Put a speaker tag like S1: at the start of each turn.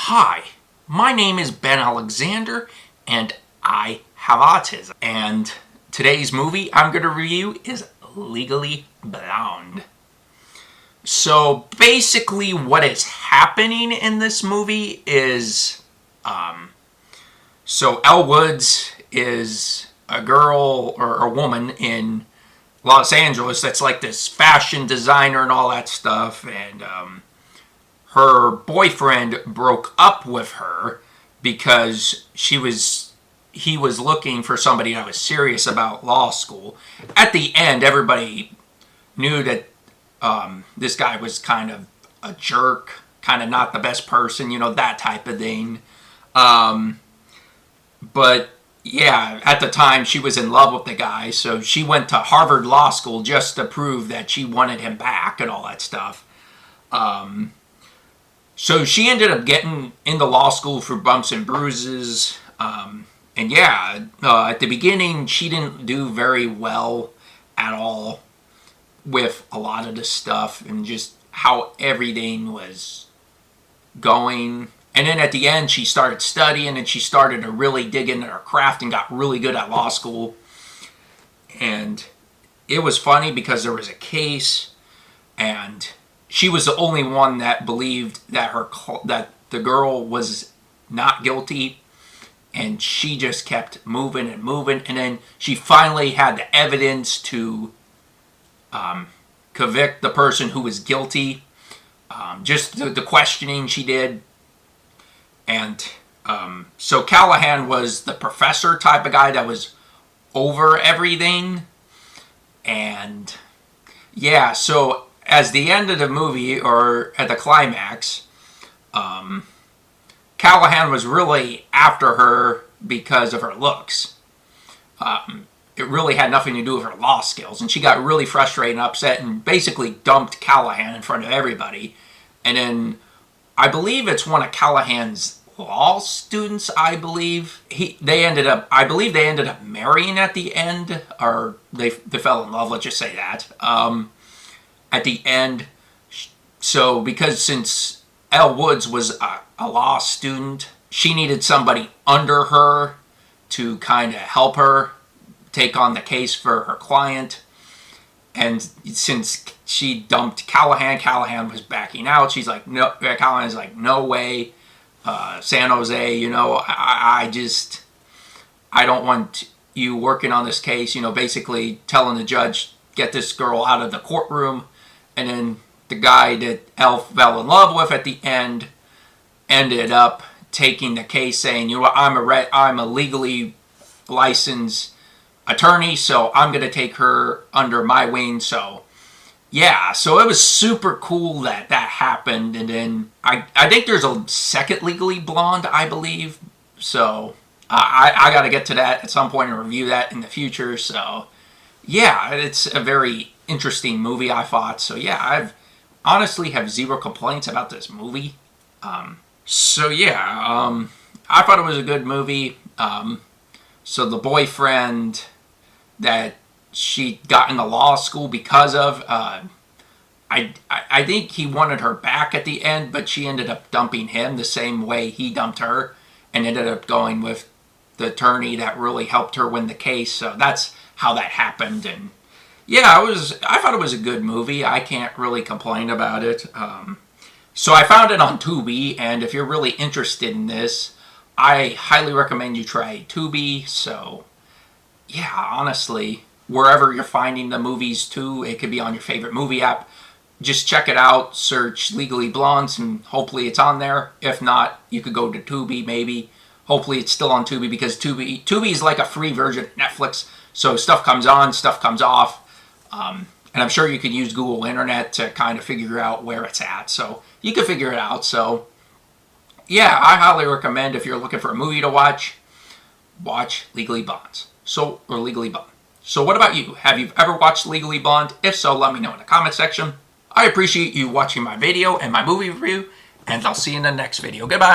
S1: Hi, my name is Ben Alexander, and I have autism. And today's movie I'm going to review is Legally Blonde. So basically what is happening in this movie is, so Elle Woods is a girl or a woman in Los Angeles that's like this fashion designer and all that stuff, and her boyfriend broke up with her because he was looking for somebody that was serious about law school. At the end, everybody knew that this guy was kind of a jerk, kind of not the best person, you know, that type of thing. But yeah, at the time she was in love with the guy, so she went to Harvard Law School just to prove that she wanted him back and all that stuff. So she ended up getting into law school through bumps and bruises. And yeah, at the beginning, she didn't do very well at all with a lot of the stuff and just how everything was going. And then at the end, she started studying and she started to really dig into her craft and got really good at law school. And it was funny because there was a case and she was the only one that believed that that the girl was not guilty, and she just kept moving and moving, and then she finally had the evidence to convict the person who was guilty. Just the questioning she did, and so Callahan was the professor type of guy that was over everything, and yeah, so as the end of the movie, or at the climax, Callahan was really after her because of her looks. It really had nothing to do with her law skills, and she got really frustrated and upset and basically dumped Callahan in front of everybody. And then I believe it's one of Callahan's law students, I believe. They ended up marrying at the end, or they fell in love, let's just say that. At the end, so because since Elle Woods was a law student, she needed somebody under her to kind of help her take on the case for her client. And since she dumped Callahan, Callahan was backing out. She's like, no, Callahan's like, no way, San Jose, you know, I don't want you working on this case, you know, basically telling the judge, get this girl out of the courtroom. And then the guy that Elle fell in love with at the end ended up taking the case, saying, you know what, I'm a legally licensed attorney, so I'm going to take her under my wing. So yeah, so it was super cool that happened. And then I think there's a second Legally Blonde, I believe. So I got to get to that at some point and review that in the future. So yeah, it's a very interesting movie, I thought. So yeah, I've honestly have zero complaints about this movie. So yeah, I thought it was a good movie. So the boyfriend that she got into law school because of, I think he wanted her back at the end, but she ended up dumping him the same way he dumped her, and ended up going with the attorney that really helped her win the case. So that's how that happened. And yeah, I thought it was a good movie. I can't really complain about it. So I found it on Tubi, and if you're really interested in this, I highly recommend you try Tubi. So yeah, honestly, wherever you're finding the movies too, it could be on your favorite movie app. Just check it out, search Legally Blondes, and hopefully it's on there. If not, you could go to Tubi maybe. Hopefully it's still on Tubi, because Tubi is like a free version of Netflix. So stuff comes on, stuff comes off. And I'm sure you could use Google Internet to kind of figure out where it's at. So you can figure it out. So yeah, I highly recommend, if you're looking for a movie to watch Legally Blonde. Or Legally Blonde. So what about you? Have you ever watched Legally Blonde? If so, let me know in the comment section. I appreciate you watching my video and my movie review, and I'll see you in the next video. Goodbye.